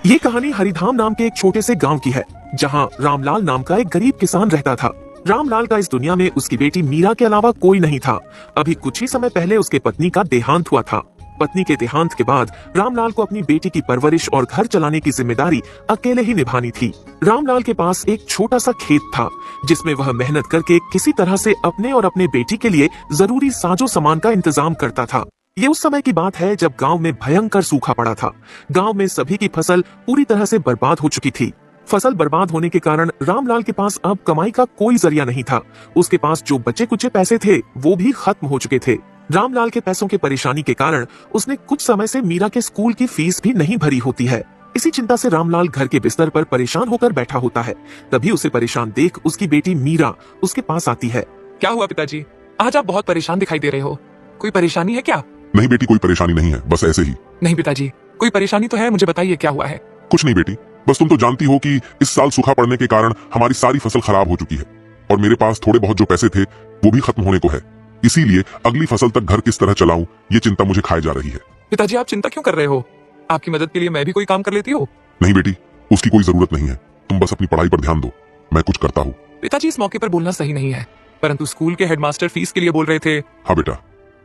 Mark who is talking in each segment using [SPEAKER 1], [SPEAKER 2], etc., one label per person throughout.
[SPEAKER 1] ये कहानी हरिधाम नाम के एक छोटे से गांव की है, जहां रामलाल नाम का एक गरीब किसान रहता था। रामलाल का इस दुनिया में उसकी बेटी मीरा के अलावा कोई नहीं था। अभी कुछ ही समय पहले उसके पत्नी का देहांत हुआ था। पत्नी के देहांत के बाद रामलाल को अपनी बेटी की परवरिश और घर चलाने की जिम्मेदारी अकेले ही निभानी थी। रामलाल के पास एक छोटा सा खेत था, जिसमें वह मेहनत करके किसी तरह से अपने और अपने बेटी के लिए जरूरी साजो सामान का इंतजाम करता था। ये उस समय की बात है जब गांव में भयंकर सूखा पड़ा था। गांव में सभी की फसल पूरी तरह से बर्बाद हो चुकी थी। फसल बर्बाद होने के कारण रामलाल के पास अब कमाई का कोई जरिया नहीं था। उसके पास जो बचे कुचे पैसे थे वो भी खत्म हो चुके थे। रामलाल के पैसों की परेशानी के कारण उसने कुछ समय से मीरा के स्कूल की फीस भी नहीं भरी होती है। इसी चिंता से रामलाल घर के बिस्तर पर परेशान होकर बैठा होता है। तभी उसे परेशान देख उसकी बेटी मीरा उसके पास आती है।
[SPEAKER 2] क्या हुआ पिताजी, आज आप बहुत परेशान दिखाई दे रहे हो। कोई परेशानी है क्या?
[SPEAKER 3] नहीं बेटी, कोई परेशानी नहीं है, बस ऐसे ही।
[SPEAKER 2] नहीं पिताजी, कोई परेशानी तो है, मुझे बताइए क्या हुआ है।
[SPEAKER 3] कुछ नहीं बेटी, बस तुम तो जानती हो कि इस साल सूखा पड़ने के कारण हमारी सारी फसल खराब हो चुकी है और मेरे पास थोड़े बहुत जो पैसे थे वो भी खत्म होने को है। इसीलिए अगली फसल तक घर किस तरह चलाऊं, ये चिंता मुझे खाए जा रही है।
[SPEAKER 2] पिताजी आप चिंता क्यों कर रहे हो? आपकी मदद के लिए मैं भी कोई काम कर लेती हूँ।
[SPEAKER 3] नहीं बेटी, उसकी कोई जरूरत नहीं है, तुम बस अपनी पढ़ाई पर ध्यान दो, मैं कुछ करता हूँ।
[SPEAKER 2] पिताजी इस मौके पर बोलना सही नहीं है, परंतु स्कूल के हेडमास्टर फीस के लिए बोल रहे थे।
[SPEAKER 3] हाँ बेटा,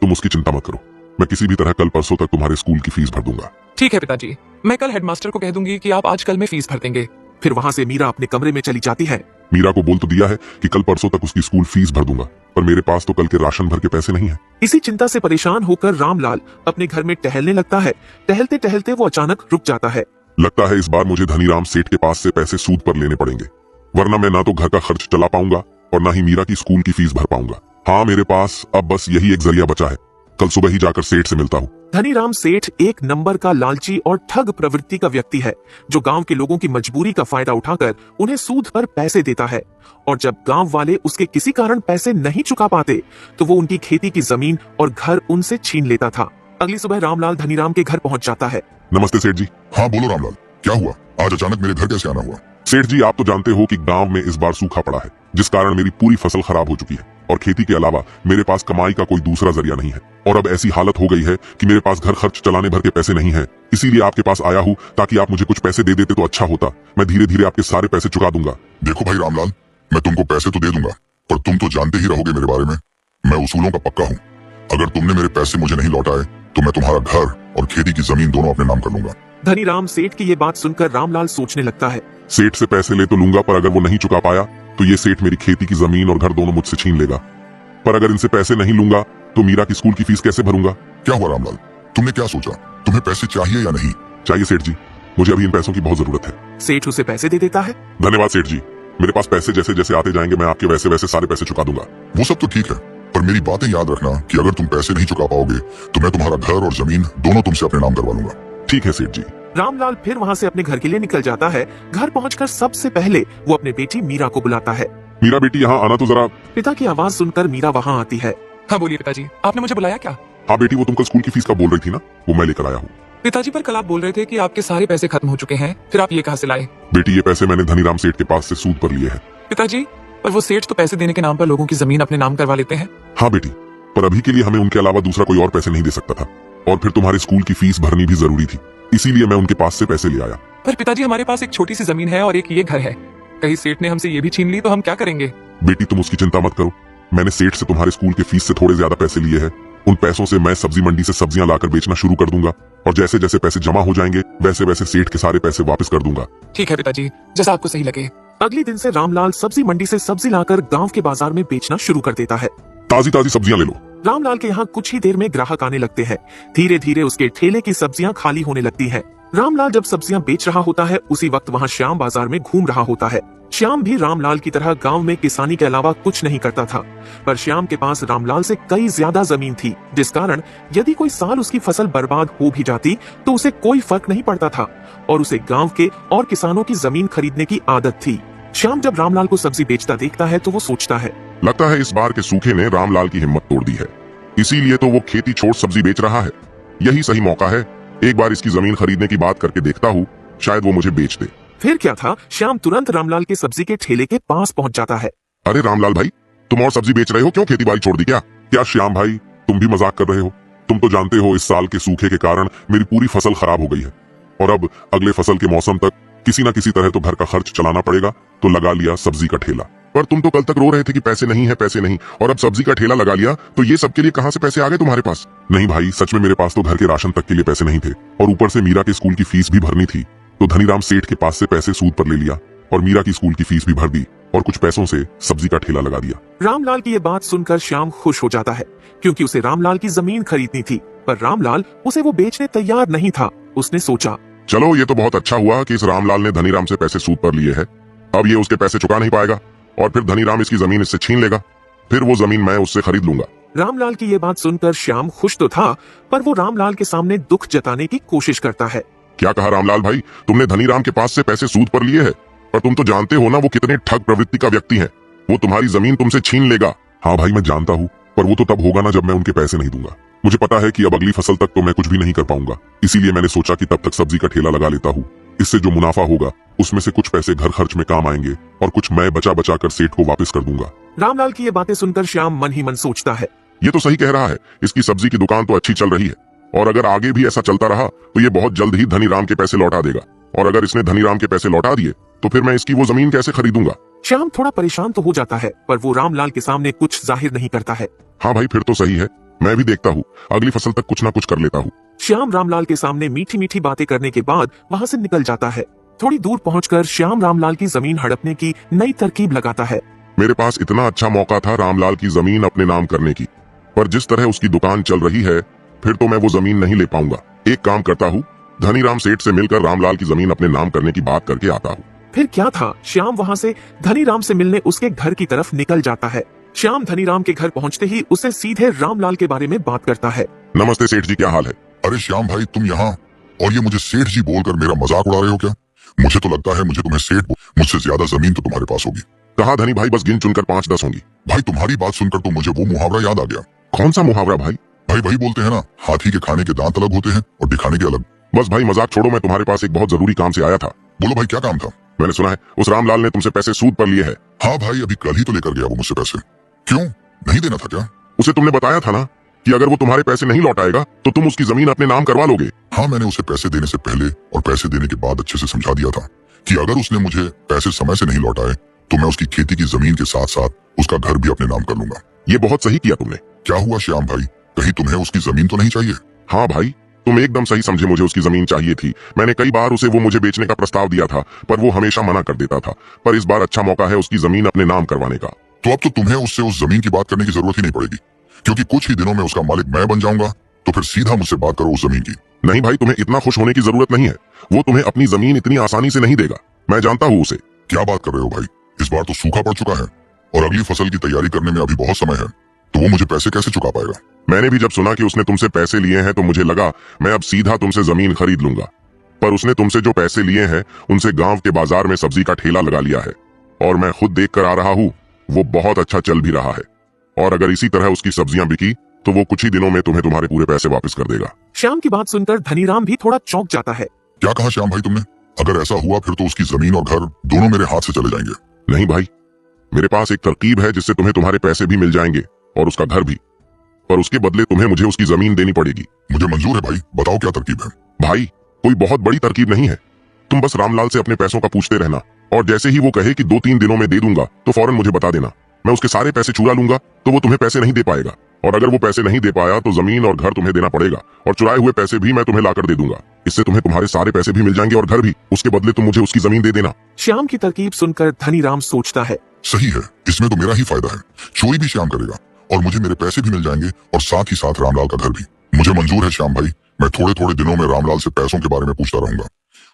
[SPEAKER 3] तुम उसकी चिंता मत करो, मैं किसी भी तरह कल परसों तक तुम्हारे स्कूल की फीस भर दूंगा।
[SPEAKER 2] ठीक है पिताजी, मैं कल हेडमास्टर को कह दूंगी कि आप आज कल में फीस भर देंगे।
[SPEAKER 1] फिर वहाँ से मीरा अपने कमरे में चली जाती है।
[SPEAKER 3] मीरा को बोल तो दिया है कि कल परसों तक उसकी स्कूल फीस भर दूंगा, पर मेरे पास तो कल के राशन भर के पैसे नहीं है।
[SPEAKER 1] इसी चिंता से परेशान होकर रामलाल अपने घर में टहलने लगता है। टहलते टहलते वो अचानक रुक जाता है।
[SPEAKER 3] लगता है इस बार मुझे धनीराम सेठ के पास से पैसे सूद पर लेने पड़ेंगे, वरना मैं ना तो घर का खर्च चला पाऊंगा और ना ही मीरा की स्कूल की फीस भर पाऊंगा। हाँ, मेरे पास अब बस यही एक जरिया बचा है, कल सुबह ही जाकर सेठ से मिलता हूँ।
[SPEAKER 1] धनीराम सेठ एक नंबर का लालची और ठग प्रवृत्ति का व्यक्ति है, जो गांव के लोगों की मजबूरी का फायदा उठाकर उन्हें सूद पर पैसे देता है। और जब गांव वाले उसके किसी कारण पैसे नहीं चुका पाते तो वो उनकी खेती की जमीन और घर उनसे छीन लेता था। अगली सुबह रामलाल धनीराम के घर पहुंच जाता है।
[SPEAKER 3] नमस्ते सेठ जी।
[SPEAKER 4] हाँ बोलो रामलाल, क्या हुआ? आज अचानक मेरे घर कैसे आना हुआ?
[SPEAKER 3] सेठ जी, आप तो जानते हो कि गांव में इस बार सूखा पड़ा है, जिस कारण मेरी पूरी फसल खराब हो चुकी है और खेती के अलावा मेरे पास कमाई का कोई दूसरा जरिया नहीं है। और अब ऐसी हालत हो गई है कि मेरे पास घर खर्च चलाने भर के पैसे नहीं है। इसीलिए आपके पास आया हूँ ताकि आप मुझे कुछ पैसे दे देते तो अच्छा होता। मैं धीरे धीरे आपके सारे पैसे चुका दूंगा।
[SPEAKER 4] देखो भाई रामलाल, मैं तुमको पैसे तो दे दूंगा, पर तुम तो जानते ही रहोगे मेरे बारे में, मैं उसूलों का पक्का हूँ। अगर तुमने मेरे पैसे मुझे नहीं लौटाए तो मैं तुम्हारा घर और खेती की जमीन दोनों अपने नाम कर लूंगा।
[SPEAKER 1] धनीराम सेठ की ये बात सुनकर रामलाल सोचने लगता है।
[SPEAKER 3] सेठ से पैसे ले तो लूंगा, पर अगर वो नहीं चुका पाया तो ये सेठ मेरी खेती की जमीन और घर दोनों मुझसे छीन लेगा। पर अगर इनसे पैसे नहीं लूंगा तो मीरा की स्कूल की फीस कैसे भरूंगा?
[SPEAKER 4] क्या हुआ रामलाल, तुमने क्या सोचा? तुम्हें पैसे चाहिए या नहीं?
[SPEAKER 3] चाहिए सेठ जी, मुझे अभी इन पैसों की बहुत जरूरत है।
[SPEAKER 1] सेठ उसे पैसे दे देता है।
[SPEAKER 3] धन्यवाद सेठ जी, मेरे पास पैसे जैसे जैसे आते जाएंगे मैं आपके वैसे वैसे सारे पैसे चुका दूंगा।
[SPEAKER 4] वो सब तो ठीक है, पर मेरी बातें याद रखना कि अगर तुम पैसे नहीं चुका पाओगे तो मैं तुम्हारा घर और जमीन दोनों तुमसे अपने नाम करवा लूंगा।
[SPEAKER 3] ठीक है सेठ जी।
[SPEAKER 1] रामलाल फिर वहाँ से अपने घर के लिए निकल जाता है। घर पहुंचकर सबसे पहले वो अपनी बेटी मीरा को बुलाता है।
[SPEAKER 3] मीरा बेटी, यहाँ आना तो जरा।
[SPEAKER 1] पिता की आवाज सुनकर मीरा वहाँ आती है।
[SPEAKER 2] हाँ बोलिए पिताजी, आपने मुझे बुलाया क्या?
[SPEAKER 3] हाँ बेटी, वो तुम कल स्कूल की फीस का बोल रही थी ना, वो मैं लेकर आया हूँ।
[SPEAKER 2] पिताजी पर कल आप बोल रहे थे कि आपके सारे पैसे खत्म हो चुके हैं, फिर आप ये कहाँ से लाए?
[SPEAKER 3] बेटी, ये पैसे मैंने धनीराम सेठ के पास से सूद पर लिए हैं।
[SPEAKER 2] पिताजी, पर वो सेठ तो पैसे देने के नाम पर लोगों की जमीन अपने नाम करवा लेते हैं।
[SPEAKER 3] हाँ बेटी, पर अभी के लिए हमें उनके अलावा दूसरा कोई और पैसे नहीं दे सकता था, और फिर तुम्हारे स्कूल की फीस भरनी भी जरूरी थी, इसीलिए मैं उनके पास से पैसे ले आया।
[SPEAKER 2] पर पिताजी, हमारे पास एक छोटी सी जमीन है और एक ये घर है, कहीं सेठ ने हमसे ये भी छीन ली तो हम क्या करेंगे?
[SPEAKER 3] बेटी, तुम उसकी चिंता मत करो, मैंने सेठ से तुम्हारे स्कूल के फीस से थोड़े ज्यादा पैसे लिए हैं। उन पैसों से मैं सब्जी मंडी से सब्जियां लाकर बेचना शुरू कर दूंगा और जैसे जैसे पैसे जमा हो जाएंगे वैसे वैसे सेठ के सारे पैसे वापस कर दूंगा।
[SPEAKER 2] ठीक है पिताजी, जैसा आपको सही लगे।
[SPEAKER 1] अगले दिन से रामलाल सब्जी मंडी से सब्जी लाकर गांव के बाजार में बेचना शुरू कर देता है।
[SPEAKER 3] ताजी ताजी सब्जियां ले लो।
[SPEAKER 1] रामलाल के यहाँ कुछ ही देर में ग्राहक आने लगते हैं। धीरे धीरे उसके ठेले की सब्जियां खाली होने लगती हैं। रामलाल जब सब्जियां बेच रहा होता है उसी वक्त वहाँ श्याम बाजार में घूम रहा होता है। श्याम भी रामलाल की तरह गांव में किसानी के अलावा कुछ नहीं करता था, पर श्याम के पास रामलाल से कई ज्यादा जमीन थी, जिस कारण यदि कोई साल उसकी फसल बर्बाद हो भी जाती तो उसे कोई फर्क नहीं पड़ता था और उसे गांव के और किसानों की जमीन खरीदने की आदत थी। श्याम जब रामलाल को सब्जी बेचता देखता है तो वो सोचता है,
[SPEAKER 3] लगता है इस बार के सूखे ने रामलाल की हिम्मत तोड़ दी है, इसीलिए तो वो खेती छोड़ सब्जी बेच रहा है। यही सही मौका है, एक बार इसकी जमीन खरीदने की बात करके देखता हूँ, शायद वो मुझे बेच दे।
[SPEAKER 1] फिर क्या था, श्याम तुरंत रामलाल के सब्जी के ठेले के पास पहुंच जाता है।
[SPEAKER 3] अरे रामलाल भाई, तुम और सब्जी बेच रहे हो, क्यों खेती बाड़ी छोड़ दी क्या? क्या श्याम भाई, तुम भी मजाक कर रहे हो? तुम तो जानते हो इस साल के सूखे के कारण मेरी पूरी फसल खराब हो गई है और अब अगले फसल के मौसम तक किसी न किसी तरह तो घर का खर्च चलाना पड़ेगा, तो लगा लिया सब्जी का ठेला। पर तुम तो कल तक रो रहे थे कि पैसे नहीं है पैसे नहीं, और अब सब्जी का ठेला लगा लिया, तो ये सब के लिए कहां से पैसे आ गए तुम्हारे पास? नहीं भाई, सच में मेरे पास तो घर के राशन तक के लिए पैसे नहीं थे, और ऊपर से मीरा के स्कूल की फीस भी भरनी थी। तो धनीराम सेठ के पास से पैसे सूद पर ले लिया और मीरा की स्कूल की फीस भी भर दी और कुछ पैसों से सब्जी का ठेला लगा दिया।
[SPEAKER 1] रामलाल की ये बात सुनकर श्याम खुश हो जाता है, क्योंकि उसे रामलाल की जमीन खरीदनी थी, पर रामलाल उसे वो बेचने तैयार नहीं था। उसने सोचा,
[SPEAKER 3] चलो ये तो बहुत अच्छा हुआ कि इस रामलाल ने धनीराम से पैसे सूद पर लिए हैं। अब ये उसके पैसे चुका नहीं पाएगा और फिर धनीराम इसकी जमीन इससे छीन लेगा, फिर वो जमीन मैं उससे खरीद लूंगा।
[SPEAKER 1] रामलाल की ये बात सुनकर श्याम खुश तो था, पर वो रामलाल के सामने दुख जताने की कोशिश करता है।
[SPEAKER 3] क्या कहा रामलाल भाई, तुमने धनीराम के पास से पैसे सूद पर लिए हैं, पर तुम तो जानते हो ना वो कितने ठग प्रवृत्ति का व्यक्ति है। वो तुम्हारी जमीन तुमसे छीन लेगा। हाँ भाई मैं जानता हूँ, पर वो तो तब होगा ना जब मैं उनके पैसे नहीं दूंगा। मुझे पता है कि अब अगली फसल तक तो मैं कुछ भी नहीं कर पाऊंगा, इसीलिए मैंने सोचा कि तब तक सब्जी का ठेला लगा लेता हूँ। इससे जो मुनाफा होगा उसमें से कुछ पैसे घर खर्च में काम आएंगे और कुछ मैं बचा बचा कर सेठ को वापस कर दूंगा।
[SPEAKER 1] रामलाल की ये बातें सुनकर श्याम मन ही मन सोचता है,
[SPEAKER 3] ये तो सही कह रहा है, इसकी सब्जी की दुकान तो अच्छी चल रही है, और अगर आगे भी ऐसा चलता रहा तो ये बहुत जल्द ही धनीराम के पैसे लौटा देगा, और अगर इसने धनीराम के पैसे लौटा दिए तो फिर मैं इसकी वो जमीन कैसे खरीदूंगा।
[SPEAKER 1] श्याम थोड़ा परेशान तो हो जाता है, पर वो रामलाल के सामने कुछ जाहिर नहीं करता है।
[SPEAKER 3] हाँ भाई फिर तो सही है, मैं भी देखता हूँ, अगली फसल तक कुछ ना कुछ कर लेता हूँ।
[SPEAKER 1] श्याम रामलाल के सामने मीठी मीठी बातें करने के बाद वहाँ से निकल जाता है। थोड़ी दूर पहुंचकर श्याम रामलाल की जमीन हड़पने की नई तरकीब लगाता है।
[SPEAKER 3] मेरे पास इतना अच्छा मौका था रामलाल की जमीन अपने नाम करने की, पर जिस तरह उसकी दुकान चल रही है फिर तो मैं वो जमीन नहीं ले पाऊंगा। एक काम करता हूँ, धनीराम सेठ से मिलकर रामलाल की जमीन अपने नाम करने की बात करके आता हूँ।
[SPEAKER 1] फिर क्या था, श्याम वहाँ से धनीराम से मिलने उसके घर की तरफ निकल जाता है। श्याम धनीराम के घर पहुँचते ही उसे सीधे रामलाल के बारे में बात करता है।
[SPEAKER 3] नमस्ते सेठ जी, क्या हाल है?
[SPEAKER 4] अरे श्याम भाई तुम यहाँ, और ये मुझे सेठ जी बोलकर मेरा मजाक उड़ा रहे हो क्या? मुझे तो लगता है मुझे तुम्हें सेठ मुझसे ज्यादा जमीन तो तुम्हारे पास होगी।
[SPEAKER 3] कहा धनी भाई, बस गिन चुनकर 5-10 होंगी।
[SPEAKER 4] भाई तुम्हारी बात सुनकर तो मुझे वो मुहावरा याद आ गया।
[SPEAKER 3] कौन सा मुहावरा भाई?
[SPEAKER 4] भाई वही बोलते हैं ना, हाथी के खाने के दांत अलग होते हैं और दिखाने के अलग।
[SPEAKER 3] बस भाई मजाक छोड़ो, मैं तुम्हारे पास एक बहुत जरूरी काम से आया था।
[SPEAKER 4] बोलो भाई क्या काम था?
[SPEAKER 3] मैंने सुना है उस रामलाल ने तुमसे पैसे सूद पर लिए हैं।
[SPEAKER 4] हाँ भाई अभी कल ही तो लेकर गया वो मुझसे पैसे। क्यों, नहीं देना था क्या?
[SPEAKER 3] उसे तुमने बताया था ना कि अगर वो तुम्हारे पैसे नहीं लौटाएगा तो तुम उसकी जमीन अपने नाम करवा लोगे।
[SPEAKER 4] हाँ मैंने उसे पैसे देने से पहले और पैसे देने के बाद अच्छे से समझा दिया था कि अगर उसने मुझे पैसे समय से नहीं लौटाए तो मैं उसकी खेती की जमीन के साथ साथ उसका घर भी अपने नाम कर लूंगा।
[SPEAKER 3] ये बहुत सही किया तुमने।
[SPEAKER 4] क्या हुआ श्याम भाई, कहीं तुम्हें उसकी जमीन तो नहीं चाहिए?
[SPEAKER 3] हाँ भाई तुम एकदम सही समझे, मुझे उसकी जमीन चाहिए थी। मैंने कई बार उसे वो मुझे बेचने का प्रस्ताव दिया था, पर वो हमेशा मना कर देता था। पर इस बार अच्छा मौका है उसकी जमीन अपने नाम करवाने का।
[SPEAKER 4] तो अब तो तुम्हें उससे उस जमीन की बात करने की जरूरत ही नहीं पड़ेगी, क्योंकि कुछ ही दिनों में उसका मालिक मैं बन जाऊंगा। तो फिर सीधा मुझसे बात करो उस जमीन की।
[SPEAKER 3] नहीं भाई, तुम्हें इतना खुश होने की जरूरत नहीं है, वो तुम्हें अपनी जमीन इतनी आसानी से नहीं देगा। मैं जानता हूँ उसे।
[SPEAKER 4] क्या बात कर रहे हो भाई, इस बार तो सूखा पड़ चुका है और अगली फसल की तैयारी करने में अभी बहुत समय है, तो वो मुझे पैसे कैसे चुका पाएगा?
[SPEAKER 3] मैंने भी जब सुना कि उसने तुमसे पैसे लिए हैं तो मुझे लगा मैं अब सीधा तुमसे जमीन खरीद लूंगा, पर उसने तुमसे जो पैसे लिए हैं उनसे गांव के बाजार में सब्जी का ठेला लगा लिया है, और मैं खुद देख कर आ रहा हूँ वो बहुत अच्छा चल भी रहा है, और अगर इसी तरह उसकी सब्जियां बिकी तो वो कुछ ही दिनों में तुम्हें तुम्हारे पूरे पैसे वापस कर देगा।
[SPEAKER 1] श्याम की बात सुनकर धनीराम भी थोड़ा चौंक जाता है।
[SPEAKER 4] क्या कहा श्याम भाई तुमने? अगर ऐसा हुआ फिर तो उसकी जमीन और घर दोनों मेरे हाथ से चले जाएंगे।
[SPEAKER 3] नहीं भाई, मेरे पास एक तरकीब है जिससे तुम्हें तुम्हारे पैसे भी मिल जाएंगे और उसका घर भी, पर उसके बदले तुम्हें मुझे उसकी जमीन देनी पड़ेगी।
[SPEAKER 4] मुझे मंजूर है भाई, बताओ क्या तरकीब है?
[SPEAKER 3] भाई कोई बहुत बड़ी तरकीब नहीं है, तुम बस रामलाल से अपने पैसों का पूछते रहना, और जैसे ही वो कहे कि 2-3 दिनों में दे दूंगा तो फौरन मुझे बता देना। मैं उसके सारे पैसे चुरा लूंगा तो वो तुम्हें पैसे नहीं दे पाएगा, और अगर वो पैसे नहीं दे पाया तो जमीन और घर तुम्हें देना पड़ेगा, और चुराए हुए पैसे भी मैं तुम्हें लाकर दे दूंगा। इससे तुम्हें तुम्हारे सारे पैसे भी मिल जाएंगे और घर भी। उसके बदले तुम मुझे उसकी जमीन दे देना।
[SPEAKER 1] श्याम की तरकीब सुनकर धनीराम सोचता है,
[SPEAKER 4] सही है, इसमें तो मेरा ही फायदा है। चोरी भी श्याम करेगा और मुझे मेरे पैसे भी मिल जाएंगे और साथ ही साथ रामलाल का घर भी। मुझे मंजूर है श्याम भाई, मैं थोड़े थोड़े दिनों में रामलाल से पैसों के बारे में पूछता रहूंगा,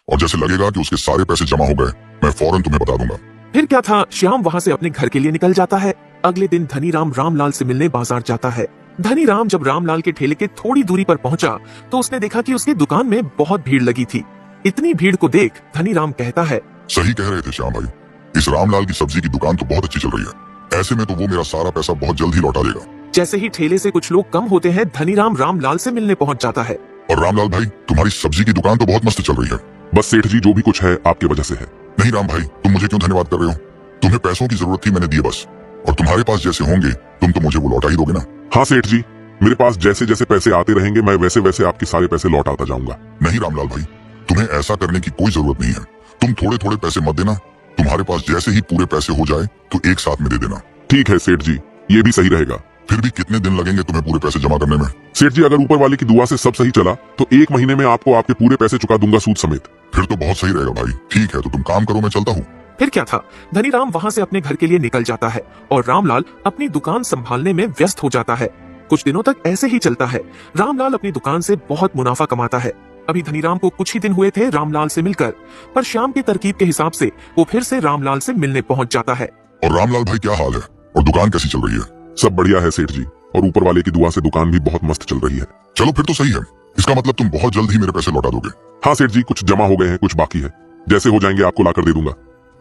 [SPEAKER 4] और जैसे लगेगा कि उसके सारे पैसे जमा हो गए मैं फौरन तुम्हें बता दूंगा।
[SPEAKER 1] फिर क्या था, श्याम वहाँ से अपने घर के लिए निकल जाता है। अगले दिन धनीराम रामलाल से मिलने बाजार जाता है। धनीराम जब रामलाल के ठेले के थोड़ी दूरी पर पहुंचा तो उसने देखा कि उसकी दुकान में बहुत भीड़ लगी थी। इतनी भीड़ को देख धनीराम कहता है,
[SPEAKER 4] सही कह रहे थे श्याम भाई, इस रामलाल की सब्जी की दुकान तो बहुत अच्छी चल रही है, ऐसे में तो वो मेरा सारा पैसा बहुत जल्द ही लौटा देगा।
[SPEAKER 1] जैसे ही ठेले से कुछ लोग कम होते हैं धनीराम रामलाल से मिलने पहुंच जाता है।
[SPEAKER 4] और रामलाल भाई तुम्हारी सब्जी की दुकान तो बहुत मस्त चल रही है।
[SPEAKER 3] बस सेठ जी, जो भी कुछ है आपकी वजह से है।
[SPEAKER 4] नहीं राम भाई, तुम मुझे क्यों धन्यवाद कर रहे हो? तुम्हें पैसों की जरूरत थी, मैंने दिए बस, और तुम्हारे पास जैसे होंगे तुम तो मुझे वो लौटा ही दोगे ना?
[SPEAKER 3] हाँ सेठ जी, मेरे पास जैसे जैसे पैसे आते रहेंगे मैं वैसे वैसे आपके सारे पैसे लौटाता जाऊंगा।
[SPEAKER 4] नहीं रामलाल भाई, तुम्हें ऐसा करने की कोई जरूरत नहीं है। तुम थोड़े थोड़े पैसे मत देना, तुम्हारे पास जैसे ही पूरे पैसे हो जाए तो एक साथ में दे देना।
[SPEAKER 3] ठीक है सेठ जी, ये भी सही रहेगा।
[SPEAKER 4] फिर भी कितने दिन लगेंगे तुम्हें पूरे पैसे जमा करने में?
[SPEAKER 3] सेठ जी, अगर ऊपर वाले की दुआ से सब सही चला तो 1 महीने में आपको आपके पूरे पैसे चुका दूंगा, सूद समेत।
[SPEAKER 4] फिर तो बहुत सही रहेगा भाई। ठीक है, तो तुम काम करो, मैं चलता हूँ।
[SPEAKER 1] फिर क्या था, धनीराम वहां से अपने घर के लिए निकल जाता है और रामलाल अपनी दुकान संभालने में व्यस्त हो जाता है। कुछ दिनों तक ऐसे ही चलता है। रामलाल अपनी दुकान से बहुत मुनाफा कमाता है। अभी धनीराम को कुछ ही दिन हुए थे रामलाल से मिलकर, पर श्याम की तरकीब के हिसाब से वो फिर से रामलाल से मिलने पहुंच जाता है।
[SPEAKER 4] और रामलाल भाई, क्या हाल है और दुकान कैसी चल रही है?
[SPEAKER 3] सब बढ़िया है सेठ जी, और ऊपर वाले की दुआ से दुकान भी बहुत मस्त चल रही है।
[SPEAKER 4] चलो फिर तो सही है। इसका मतलब तुम बहुत जल्द ही मेरे पैसे लौटा दोगे?
[SPEAKER 3] हाँ सेठ जी, कुछ जमा हो गए हैं, कुछ बाकी है। जैसे हो जाएंगे आपको लाकर दे दूंगा,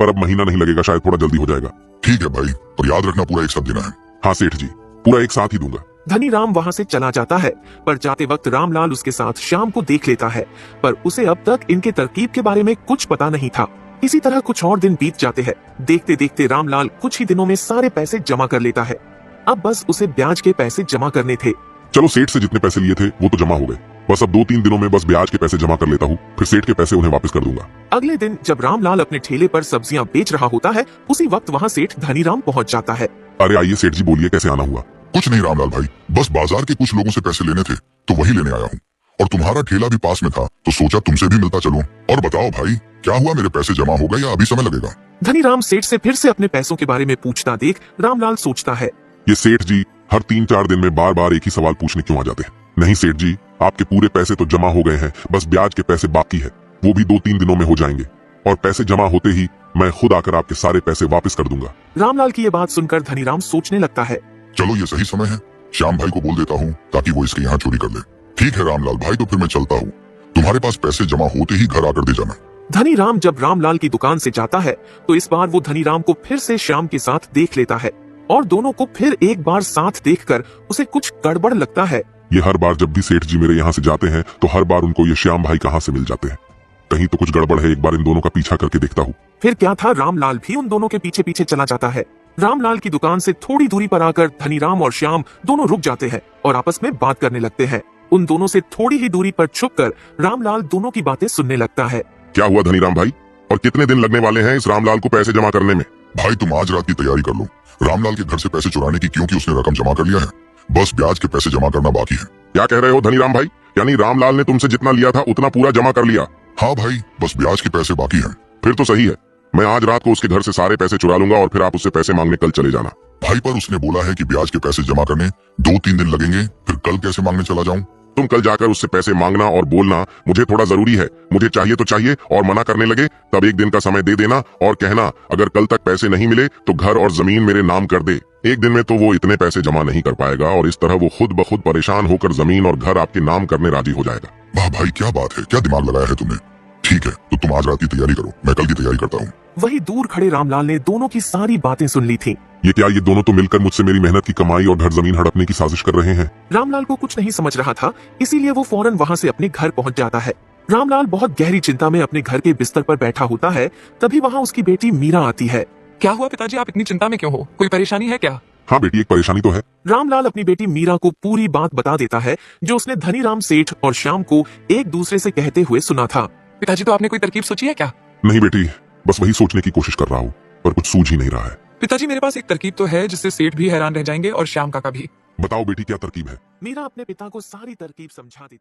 [SPEAKER 3] पर अब महीना नहीं लगेगा, शायद थोड़ा जल्दी हो जाएगा।
[SPEAKER 4] ठीक है भाई, पर याद रखना पूरा एक साथ देना है।
[SPEAKER 3] हाँ सेठ जी, पूरा एक साथ ही दूंगा।
[SPEAKER 1] धनीराम वहां से चला जाता है, पर जाते वक्त रामलाल उसके साथ श्याम को देख लेता है, पर उसे अब तक इनके तरकीब के बारे में कुछ पता नहीं था। इसी तरह कुछ और दिन बीत जाते हैं। देखते देखते रामलाल कुछ ही दिनों में सारे पैसे जमा कर लेता है। अब बस उसे ब्याज के पैसे जमा करने थे।
[SPEAKER 3] चलो, सेठ से जितने पैसे लिए थे वो तो जमा हो गए, बस अब 2-3 दिनों में बस ब्याज के पैसे जमा कर लेता हूँ, फिर सेठ के पैसे उन्हें वापस कर दूंगा।
[SPEAKER 1] अगले दिन जब रामलाल अपने ठेले पर सब्जियां बेच रहा होता है, उसी वक्त वहां सेठ धनीराम पहुंच जाता है।
[SPEAKER 3] अरे आइए सेठ जी, बोलिए कैसे आना हुआ?
[SPEAKER 4] कुछ नहीं रामलाल भाई, बस बाजार के कुछ लोगों से पैसे लेने थे तो वही लेने आया हूँ। और तुम्हारा ठेला भी पास में था तो सोचा तुमसे भी मिलता चलूं। और बताओ भाई, क्या हुआ, मेरे पैसे जमा हो गए या अभी समय लगेगा?
[SPEAKER 1] धनीराम सेठ से फिर से अपने पैसों के बारे में पूछता देख रामलाल सोचता है,
[SPEAKER 3] ये सेठ जी हर 3-4 दिन में बार बार एक ही सवाल पूछने क्यों आ जाते हैं? नहीं सेठ जी, आपके पूरे पैसे तो जमा हो गए हैं, बस ब्याज के पैसे बाकी है, वो भी 2-3 दिनों में हो जाएंगे, और पैसे जमा होते ही मैं खुद आकर आपके सारे पैसे वापस कर दूंगा।
[SPEAKER 1] रामलाल की ये बात सुनकर धनीराम सोचने लगता है।
[SPEAKER 4] चलो ये सही समय है, श्याम भाई को बोल देता हूँ ताकि वो इसके यहाँ चोरी कर ले। ठीक है रामलाल भाई, तो फिर मैं चलता हूँ। तुम्हारे पास पैसे जमा होते ही घर आकर दे जाना।
[SPEAKER 1] धनीराम जब रामलाल की दुकान से जाता है तो इस बार वो धनीराम को फिर से श्याम के साथ देख लेता है, और दोनों को फिर एक बार साथ देखकर उसे कुछ गड़बड़ लगता है।
[SPEAKER 3] ये हर बार जब भी सेठ जी मेरे यहाँ से जाते हैं तो हर बार उनको ये श्याम भाई कहाँ से मिल जाते हैं। कहीं तो कुछ गड़बड़ है, एक बार इन दोनों का पीछा करके देखता हूँ।
[SPEAKER 1] फिर क्या था, रामलाल भी उन दोनों के पीछे पीछे चला जाता है। रामलाल की दुकान से थोड़ी दूरी पर आकर धनीराम और श्याम दोनों रुक जाते हैं और आपस में बात करने लगते हैं। उन दोनों से थोड़ी ही दूरी पर छुपकर रामलाल दोनों की बातें सुनने लगता है।
[SPEAKER 3] क्या हुआ धनीराम भाई, और कितने दिन लगने वाले हैं इस रामलाल को पैसे जमा करने में?
[SPEAKER 4] भाई तुम आज रात की तैयारी कर लो। रामलाल के घर से पैसे चुराने की, क्योंकि उसने रकम जमा कर लिया है, बस ब्याज के पैसे जमा करना बाकी है।
[SPEAKER 3] क्या कह रहे हो धनीराम भाई, यानी रामलाल ने तुमसे जितना लिया था उतना पूरा जमा कर लिया?
[SPEAKER 4] हाँ भाई, बस ब्याज के पैसे बाकी हैं।
[SPEAKER 3] फिर तो सही है, मैं आज रात को उसके घर से सारे पैसे चुरा लूंगा और फिर आप उससे पैसे मांगने कल चले जाना।
[SPEAKER 4] भाई पर उसने बोला है कि ब्याज के पैसे जमा करने 2-3 दिन लगेंगे, फिर कल कैसे मांगने चला जाऊं?
[SPEAKER 3] तुम कल जाकर उससे पैसे मांगना और बोलना मुझे थोड़ा जरूरी है, मुझे चाहिए तो चाहिए, और मना करने लगे तब 1 दिन का समय दे देना और कहना अगर कल तक पैसे नहीं मिले तो घर और जमीन मेरे नाम कर दे। 1 दिन में तो वो इतने पैसे जमा नहीं कर पाएगा और इस तरह वो खुद ब खुद परेशान होकर जमीन और घर आपके नाम करने राजी हो जाएगा।
[SPEAKER 4] वाह भाई, क्या बात है, क्या दिमाग लगाया है तुमने। ठीक है, तो तुम आज रात की तैयारी करो, मैं कल की तैयारी करता हूँ।
[SPEAKER 1] वही दूर खड़े रामलाल ने दोनों की सारी बातें सुन ली थीं।
[SPEAKER 3] ये क्या, ये दोनों तो मिलकर मुझसे मेरी मेहनत की कमाई और घर जमीन हड़पने की साजिश कर रहे हैं?
[SPEAKER 1] रामलाल को कुछ नहीं समझ रहा था, इसीलिए वो फौरन वहां से अपने घर पहुंच जाता है। रामलाल बहुत गहरी चिंता में अपने घर के बिस्तर पर बैठा होता है, तभी वहां उसकी बेटी मीरा आती है।
[SPEAKER 2] क्या हुआ पिताजी, आप इतनी चिंता में क्यों हो? कोई परेशानी है क्या?
[SPEAKER 3] हाँ बेटी, एक परेशानी तो है।
[SPEAKER 1] रामलाल अपनी बेटी मीरा को पूरी बात बता देता है जो उसने धनीराम सेठ और श्याम को एक दूसरे से कहते हुए सुना था।
[SPEAKER 2] पिताजी, तो आपने कोई तरकीब सोची है क्या?
[SPEAKER 3] नहीं बेटी, बस वही सोचने की कोशिश कर रहा हूँ, पर कुछ सूझ ही नहीं रहा है।
[SPEAKER 2] पिताजी, मेरे पास एक तरकीब तो है जिससे सेठ भी हैरान रह जाएंगे और श्याम काका भी।
[SPEAKER 3] बताओ बेटी, क्या तरकीब है?
[SPEAKER 1] मीरा अपने पिता को सारी तरकीब समझा दी।